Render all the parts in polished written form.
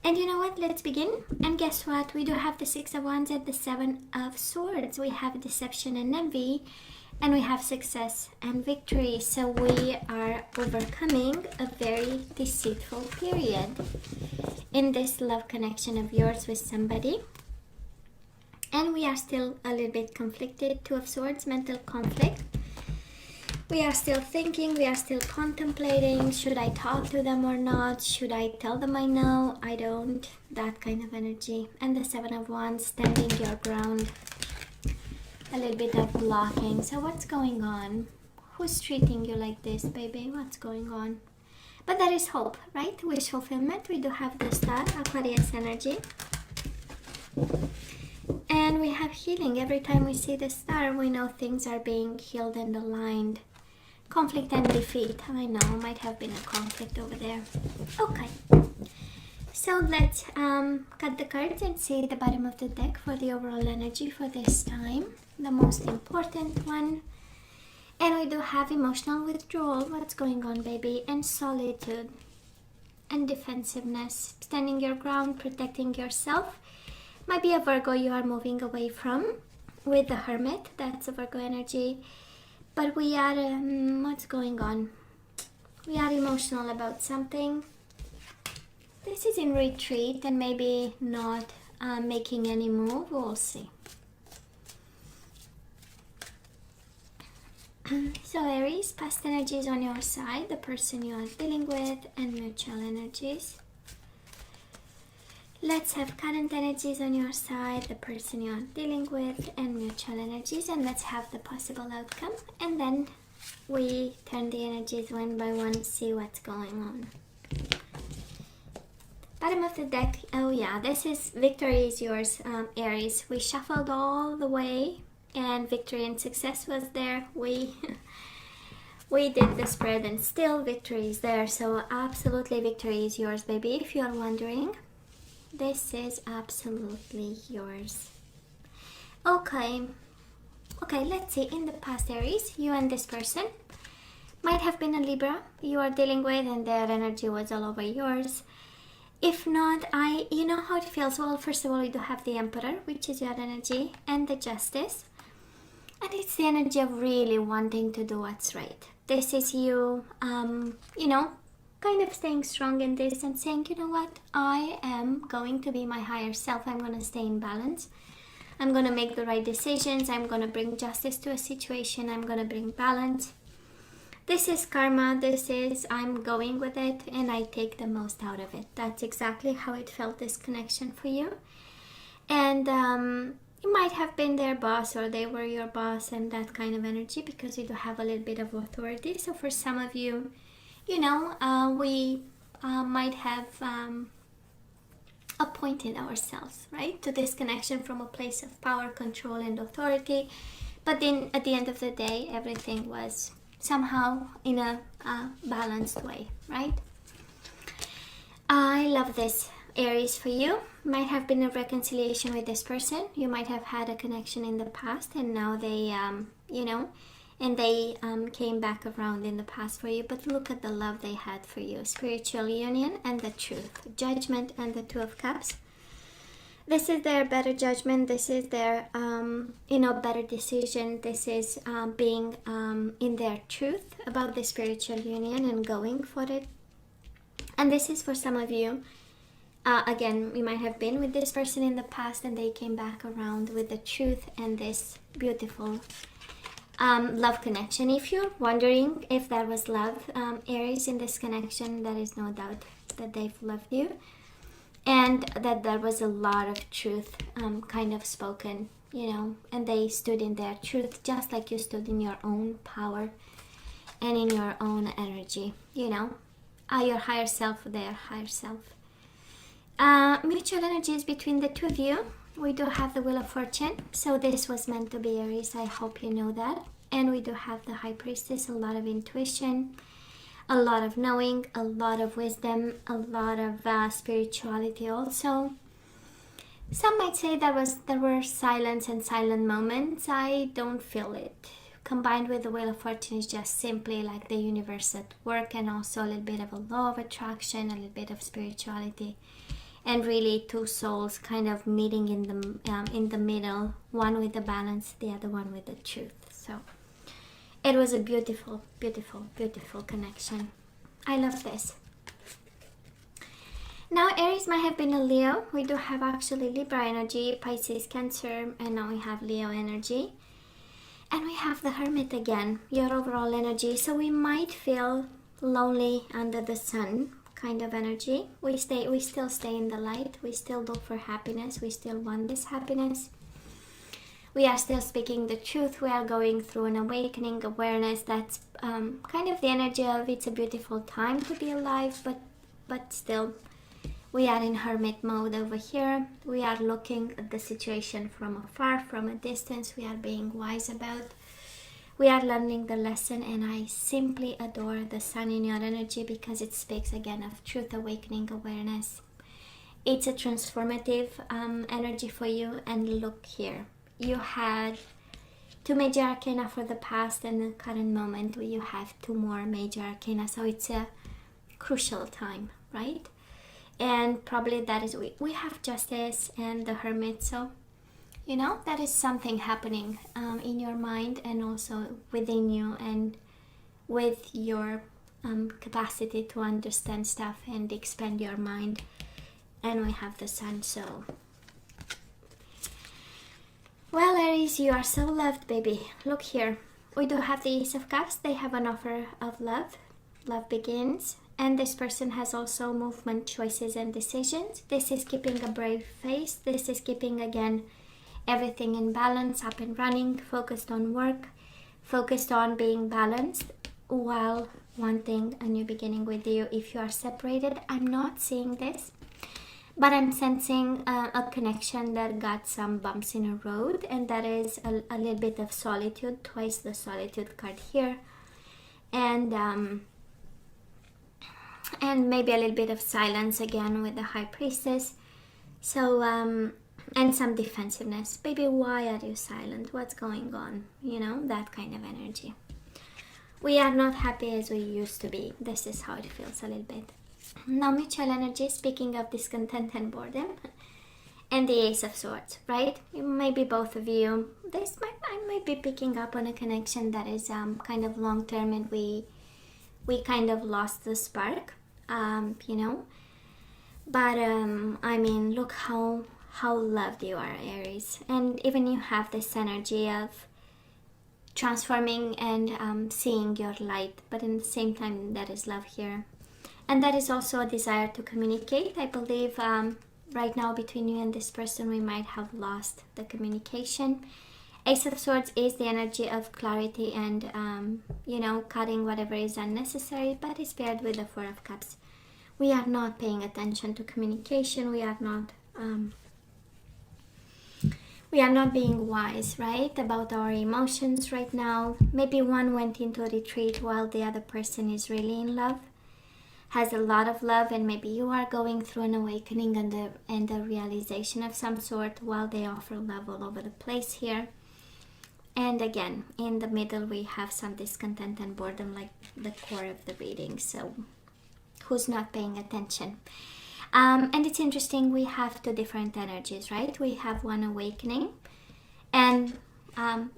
And you know what? Let's begin. And guess what? We do have the Six of Wands and the Seven of Swords. We have deception and envy, and we have success and victory. So we are overcoming a very deceitful period in this love connection of yours with somebody. And we are still a little bit conflicted. Two of Swords, mental conflict. We are still thinking, we are still contemplating, should I talk to them or not? Should I tell them I know, I don't? That kind of energy. And the Seven of Wands, standing your ground. A little bit of blocking. So what's going on? Who's treating you like this, baby? What's going on? But there is hope, right? Wish fulfillment. We do have the Star, Aquarius energy. And we have healing. Every time we see the Star, we know things are being healed and aligned. Conflict and defeat. I know, might have been a conflict over there. Okay. So let's cut the cards and see the bottom of the deck for the overall energy for this time. The most important one. And we do have emotional withdrawal. What's going on, baby? And solitude. And defensiveness. Standing your ground, protecting yourself. Might be a Virgo you are moving away from with the Hermit. That's a Virgo energy. But we are, what's going on? We are emotional about something. This is in retreat and maybe not making any move. We'll see. So Aries, past energies on your side, the person you are dealing with, and mutual energies. Let's have current energies on your side, the person you are dealing with, and mutual energies, and let's have the possible outcome. And then we turn the energies one by one, see what's going on. Bottom of the deck. Oh yeah, this is victory is yours, Aries. We shuffled all the way, and victory and success was there. We did the spread, and still victory is there. So absolutely, victory is yours, baby. If you are wondering. This is absolutely yours. Okay, let's see. In the past, Aries, you and this person might have been a Libra you are dealing with, and their energy was all over yours. If not, you know how it feels. Well, first of all, we do have the Emperor, which is your energy, and the Justice. And it's the energy of really wanting to do what's right. This is you, you know, kind of staying strong in this and saying, you know what, I am going to be my higher self. I'm going to stay in balance. I'm going to make the right decisions. I'm going to bring justice to a situation. I'm going to bring balance. This is karma. This is I'm going with it and I take the most out of it. That's exactly how it felt, this connection for you. And you might have been their boss, or they were your boss, and that kind of energy, because you do have a little bit of authority. So for some of you, you know, we might have appointed ourselves, right, to this connection from a place of power, control, and authority. But then at the end of the day, everything was somehow in a balanced way, right? I love this, Aries, for you. Might have been a reconciliation with this person. You might have had a connection in the past, and now they, you know, and they came back around in the past for you. But look at the love they had for you. Spiritual union and the truth. Judgment and the Two of Cups. This is their better judgment. This is their, you know, better decision. This is being in their truth about the spiritual union and going for it. And this is for some of you. Again, we might have been with this person in the past, and they came back around with the truth and this beautiful love connection. If you're wondering if there was love, Aries, in this connection, there is no doubt that they've loved you, and that there was a lot of truth kind of spoken, you know, and they stood in their truth, just like you stood in your own power and in your own energy, you know, your higher self, their higher self. Mutual energies between the two of you. We do have the Wheel of Fortune, so this was meant to be, Aries. I hope you know that. And we do have the High Priestess, a lot of intuition, a lot of knowing, a lot of wisdom, a lot of spirituality also. Some might say there were silence and silent moments. I don't feel it. Combined with the Wheel of Fortune is just simply like the universe at work, and also a little bit of a law of attraction, a little bit of spirituality. and really two souls kind of meeting in the middle, one with the balance, the other one with the truth. So it was a beautiful, beautiful, beautiful connection. I love this. Now Aries might have been a Leo. We do have actually Libra energy, Pisces, Cancer, and now we have Leo energy. And we have the Hermit again, your overall energy. So we might feel lonely under the sun kind of energy. We still stay in the light. We still look for happiness. We still want this happiness. We are still speaking the truth. We are going through an awakening awareness. That's kind of the energy of it's a beautiful time to be alive, but still we are in hermit mode over here. We are looking at the situation from afar, from a distance. We are being wise about. We are learning the lesson, and I simply adore the sun in your energy because it speaks again of truth, awakening, awareness. It's a transformative energy for you. And look here, you had 2 major arcana for the past, and the current moment where you have 2 more major arcana. So it's a crucial time, right? And probably that is, we have Justice and the Hermit. So you know, that is something happening in your mind and also within you, and with your capacity to understand stuff and expand your mind. And we have the Sun. So, well, Aries, you are so loved, baby. Look here. We do have the Ace of Cups. They have an offer of love. Love begins. And this person has also movement, choices, and decisions. This is keeping a brave face. This is keeping, again, everything in balance, up and running, focused on work, focused on being balanced while wanting a new beginning with you. If you are separated, I'm not seeing this, but I'm sensing a connection that got some bumps in a road, and that is a little bit of solitude, twice the solitude card here, and maybe a little bit of silence again with the High Priestess. So and some defensiveness. Baby, why are you silent? What's going on? You know, that kind of energy. We are not happy as we used to be. This is how it feels a little bit. Now, mutual energy, speaking of discontent and boredom, and the Ace of Swords, right? Maybe both of you, I might be picking up on a connection that is kind of long-term, and we kind of lost the spark, you know. But, I mean, look how loved you are, Aries. And even you have this energy of transforming and seeing your light, but in the same time there is love here, and that is also a desire to communicate. I believe right now between you and this person we might have lost the communication. Ace of Swords is the energy of clarity and you know, cutting whatever is unnecessary, but it's paired with the Four of Cups. We are not paying attention to communication. We are not being wise, right, about our emotions right now. Maybe one went into a retreat while the other person is really in love, has a lot of love, and maybe you are going through an awakening and the realization of some sort while they offer love all over the place here. And again, in the middle we have some discontent and boredom, like the core of the reading. So who's not paying attention? And it's interesting, we have 2 different energies, right? We have one awakening, and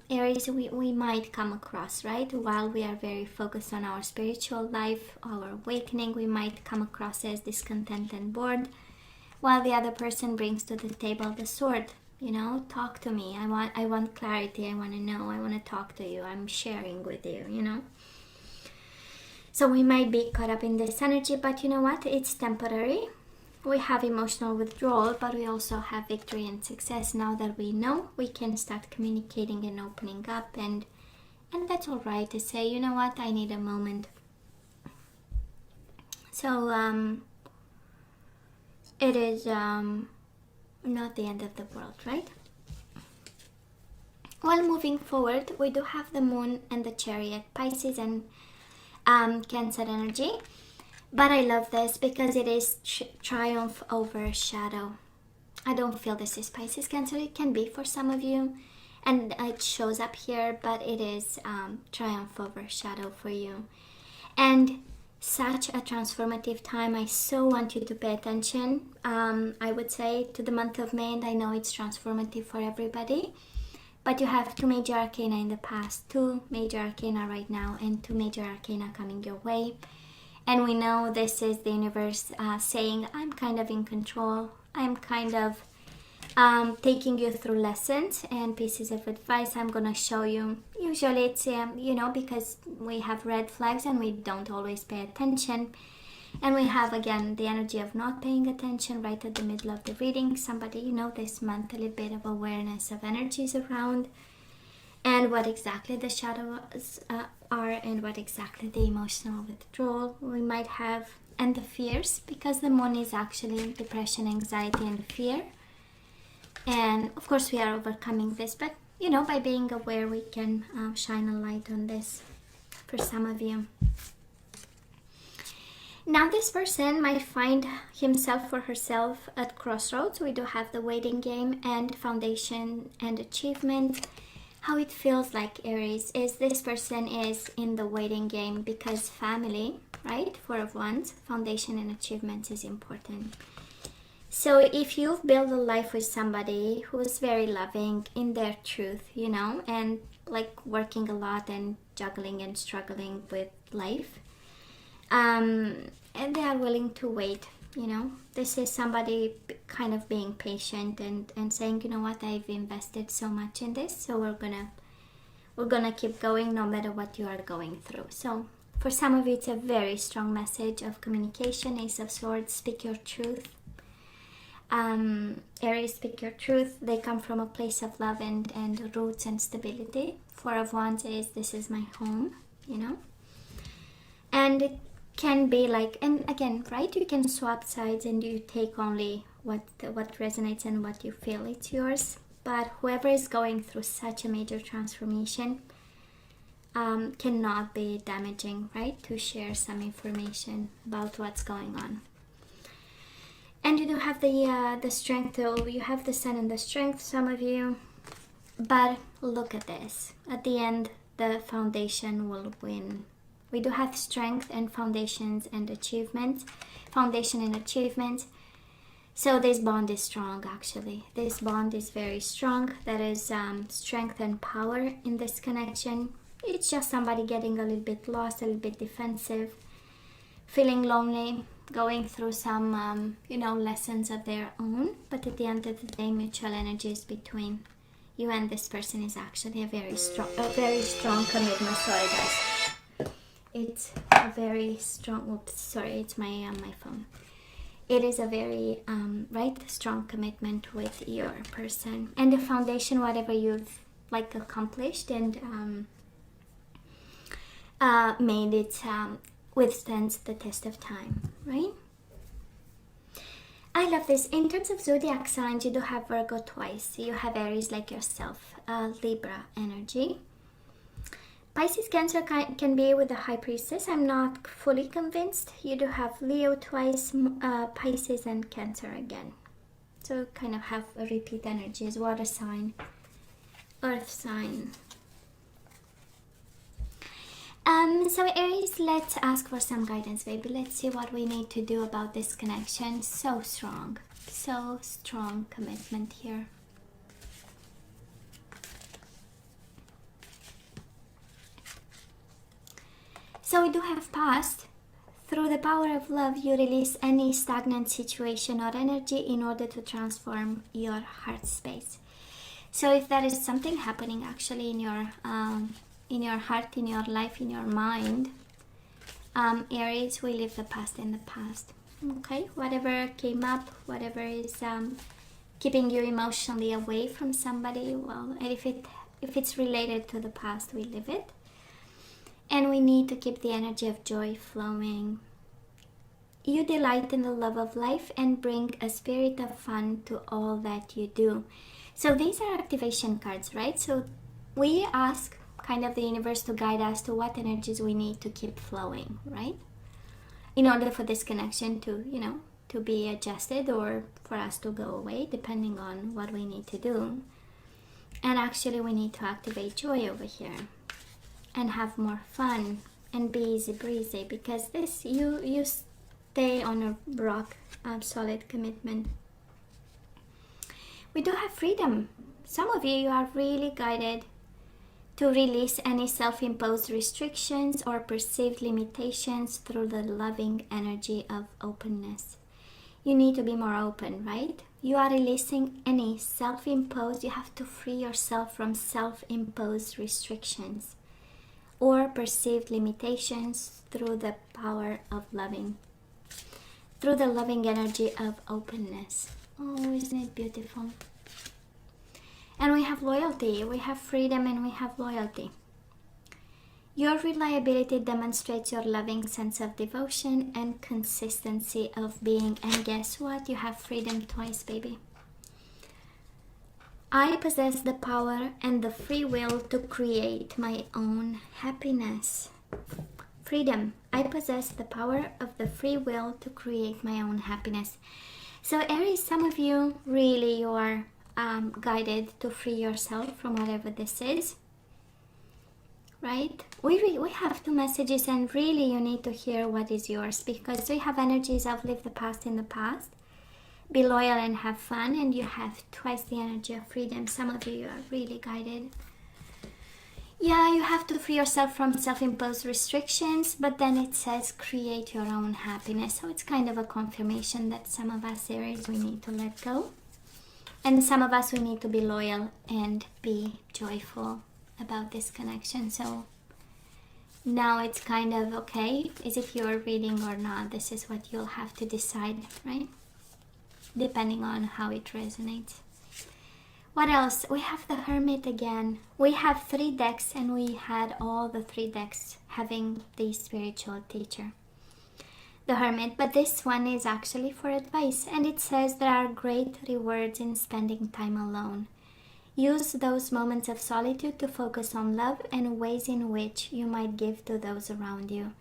Aries, we might come across, right? While we are very focused on our spiritual life, our awakening, we might come across as discontent and bored, while the other person brings to the table the sword. You know, talk to me. I want clarity. I want to know. I want to talk to you. I'm sharing with you, you know. So we might be caught up in this energy, but you know what? It's temporary. We have emotional withdrawal, but we also have victory and success. Now that we know, we can start communicating and opening up, and that's all right to say, you know what, I need a moment. So it is not the end of the world, right? Well, moving forward, we do have the Moon and the Chariot, Pisces and Cancer energy. But I love this because it is triumph over shadow. I don't feel this is Pisces, Cancer. It can be for some of you, and it shows up here, but it is triumph over shadow for you. And such a transformative time. I so want you to pay attention. I would say to the month of May, and I know it's transformative for everybody, but you have 2 major arcana in the past, 2 major arcana right now, and 2 major arcana coming your way. And we know this is the universe saying, I'm kind of in control. I'm kind of taking you through lessons and pieces of advice I'm gonna show you. Usually it's because we have red flags and we don't always pay attention, and we have again the energy of not paying attention right at the middle of the reading. Somebody this month a little bit of awareness of energies around and what exactly the shadows are and what exactly the emotional withdrawal we might have, and the fears, because the moon is actually depression, anxiety and fear. And of course we are overcoming this, but by being aware we can shine a light on this for some of you. Now this person might find himself or herself at crossroads. We do have the waiting game and foundation and achievement. How it feels like, Aries, is this person is in the waiting game because family, right? 4 of Wands, foundation and achievements is important. So if you've built a life with somebody who is very loving in their truth, and like working a lot and juggling and struggling with life, and they are willing to wait, this is somebody kind of being patient and saying, you know what, I've invested so much in this, so we're gonna keep going no matter what you are going through. So for some of you, it's a very strong message of communication. Ace of Swords, speak your truth. Aries, speak your truth. They come from a place of love and roots and stability. 4 of Wands is, this is my home, and it can be like, and again, right, you can swap sides and you take only what resonates and what you feel it's yours. But whoever is going through such a major transformation, cannot be damaging, right, to share some information about what's going on. And you do have the strength, though. You have the sun and the strength, some of you. But look at this. At the end, the foundation will win. We do have strength and foundations and achievements. Foundation and achievements. So this bond is strong, actually. This bond is very strong. There is strength and power in this connection. It's just somebody getting a little bit lost, a little bit defensive, feeling lonely, going through some, lessons of their own. But at the end of the day, mutual energies between you and this person is actually a very strong commitment. Sorry, guys. It's a very strong. Oops, sorry, it's my phone. It is a very strong commitment with your person, and the foundation, whatever you've accomplished and made it. Withstands the test of time, right? I love this. In terms of zodiac signs, you do have Virgo twice. You have Aries like yourself, Libra energy. Pisces, Cancer can be with the High Priestess. I'm not fully convinced. You do have Leo twice, Pisces and Cancer again. So kind of have a repeat energies. Water sign, Earth sign. So Aries, let's ask for some guidance, baby. Let's see what we need to do about this connection. So strong commitment here. So we do have past. Through the power of love, you release any stagnant situation or energy in order to transform your heart space. So if there is something happening actually in your heart, in your life, in your mind, Aries, we leave the past in the past. Okay, whatever came up, whatever is keeping you emotionally away from somebody, well, if it's related to the past, we leave it. And we need to keep the energy of joy flowing. You delight in the love of life and bring a spirit of fun to all that you do. So these are activation cards, right? So we ask kind of the universe to guide us to what energies we need to keep flowing, right? In order for this connection to, to be adjusted or for us to go away, depending on what we need to do. And actually we need to activate joy over here and have more fun and be easy breezy, because this you stay on a rock, solid commitment. We do have freedom. Some of you are really guided to release any self-imposed restrictions or perceived limitations through the loving energy of openness. You need to be more open, right? You are releasing any self-imposed, you have to free yourself from self-imposed restrictions or perceived limitations through the power of loving, through the loving energy of openness. Oh, isn't it beautiful? And we have loyalty, we have freedom, and we have loyalty. Your reliability demonstrates your loving sense of devotion and consistency of being. And guess what? You have freedom twice, baby. I possess the power and the free will to create my own happiness. Freedom. I possess the power of the free will to create my own happiness. So Aries, some of you really, you are guided to free yourself from whatever this is, right? We have two messages, and really you need to hear what is yours, because we have energies of live the past in the past, be loyal and have fun, and you have twice the energy of freedom. Some of you are really guided. Yeah, you have to free yourself from self-imposed restrictions, but then it says create your own happiness. So it's kind of a confirmation that some of us Aries, we need to let go. And some of us, we need to be loyal and be joyful about this connection. So now it's kind of, okay, is it your reading or not? This is what you'll have to decide, right? Depending on how it resonates. What else? We have the Hermit again. We have 3 decks, and we had all the 3 decks having the spiritual teacher, the Hermit, but this one is actually for advice, and it says there are great rewards in spending time alone. Use those moments of solitude to focus on love and ways in which you might give to those around you.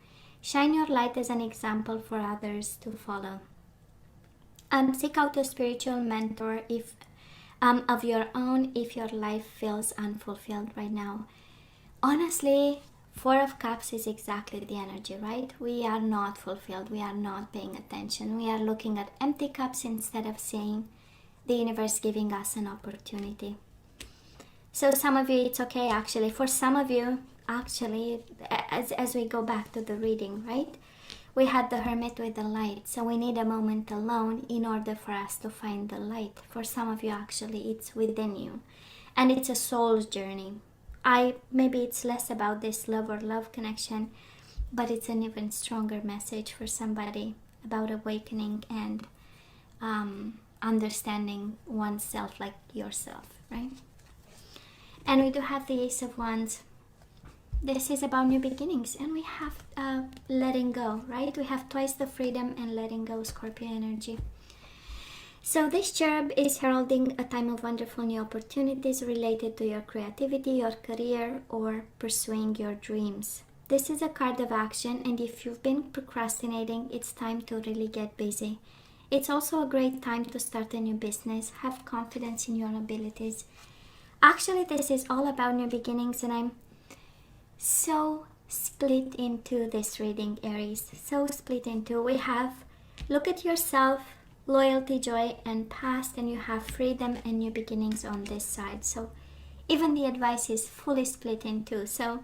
Shine your light as an example for others to follow. Seek out a spiritual mentor if of your own if your life feels unfulfilled right now. Honestly, 4 of Cups is exactly the energy, right? We are not fulfilled. We are not paying attention. We are looking at empty cups instead of seeing the universe giving us an opportunity. So some of you, it's okay actually. For some of you, actually, as we go back to the reading, right? We had the Hermit with the light. So we need a moment alone in order for us to find the light. For some of you, actually, it's within you. And it's a soul's journey. Maybe it's less about this love or love connection, but it's an even stronger message for somebody about awakening and understanding oneself like yourself, right? And we do have the Ace of Wands. This is about new beginnings, and we have letting go, right? We have twice the freedom and letting go, Scorpio energy. So this cherub is heralding a time of wonderful new opportunities related to your creativity, your career, or pursuing your dreams. This is a card of action, and if you've been procrastinating, it's time to really get busy. It's also a great time to start a new business. Have confidence in your abilities. Actually, this is all about new beginnings, and I'm so split into this reading, Aries. So split into. We have look at yourself, loyalty, joy, and past, and you have freedom and new beginnings on this side. So even the advice is fully split in two. So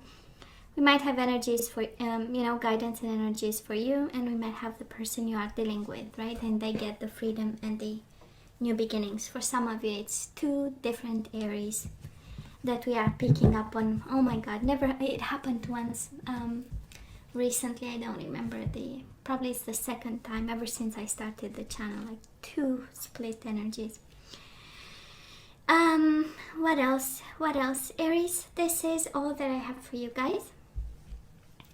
we might have energies for guidance and energies for you, and we might have the person you are dealing with, right? And they get the freedom and the new beginnings. For some of you, it's 2 different Aries that we are picking up on. Oh my god, it happened once recently. I don't remember probably it's the 2nd time ever since I started the channel, like 2 split energies. What else Aries? This is all that I have for you guys.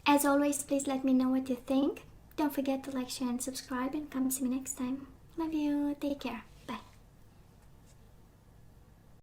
As always, please let me know what you think. Don't forget to like, share, and subscribe, and come see me next time. Love you. Take care.